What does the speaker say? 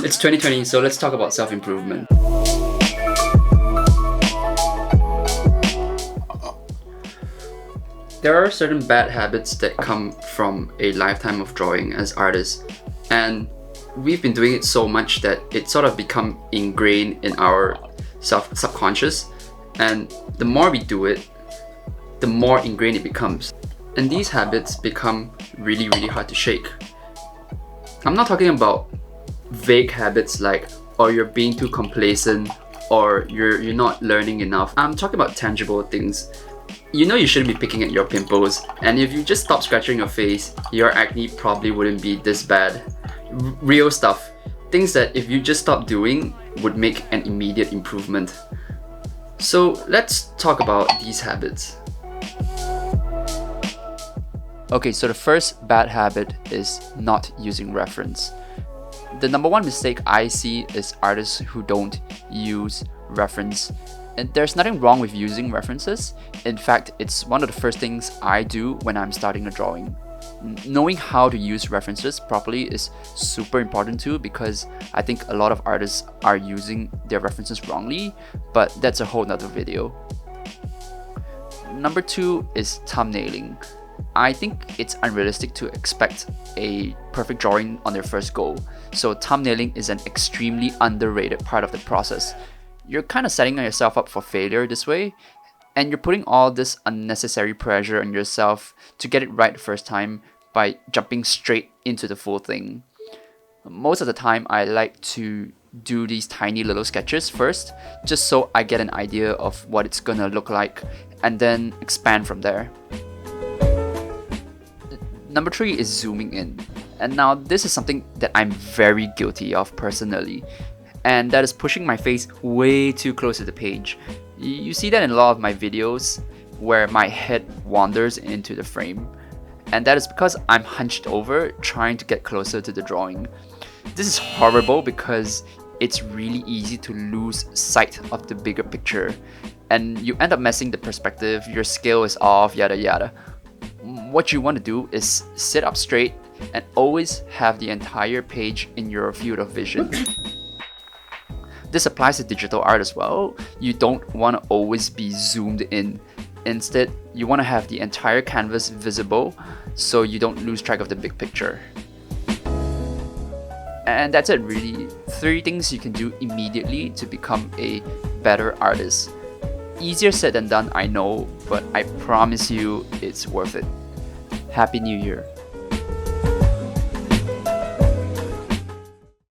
It's 2020, so let's talk about self-improvement. There are certain bad habits that come from a lifetime of drawing as artists, and we've been doing it so much that it's sort of become ingrained in our subconscious, and the more we do it, the more ingrained it becomes. And these habits become really, really hard to shake. I'm not talking about vague habits like, oh, you're being too complacent, or you're not learning enough. I'm talking about tangible things. You know you shouldn't be picking at your pimples, and if you just stop scratching your face, your acne probably wouldn't be this bad. Real stuff. Things that if you just stop doing would make an immediate improvement. So let's talk about these habits. Okay, so the first bad habit is not using reference. The number one mistake I see is artists who don't use reference. And there's nothing wrong with using references. In fact, it's one of the first things I do when I'm starting a drawing. Knowing how to use references properly is super important too, because I think a lot of artists are using their references wrongly, but that's a whole nother video. Number two is thumbnailing. I think it's unrealistic to expect a perfect drawing on their first go, so thumbnailing is an extremely underrated part of the process. You're kind of setting yourself up for failure this way, and you're putting all this unnecessary pressure on yourself to get it right the first time by jumping straight into the full thing. Most of the time, I like to do these tiny little sketches first, just so I get an idea of what it's gonna look like, and then expand from there. Number three is zooming in. And now this is something that I'm very guilty of personally, and that is pushing my face way too close to the page. You see that in a lot of my videos where my head wanders into the frame, and that is because I'm hunched over trying to get closer to the drawing. This is horrible because it's really easy to lose sight of the bigger picture, and you end up messing the perspective, your scale is off, yada yada. What you want to do is sit up straight and always have the entire page in your field of vision. This applies to digital art as well. You don't want to always be zoomed in. Instead, you want to have the entire canvas visible so you don't lose track of the big picture. And that's it really. 3 things you can do immediately to become a better artist. Easier said than done, I know, but I promise you it's worth it. Happy New Year.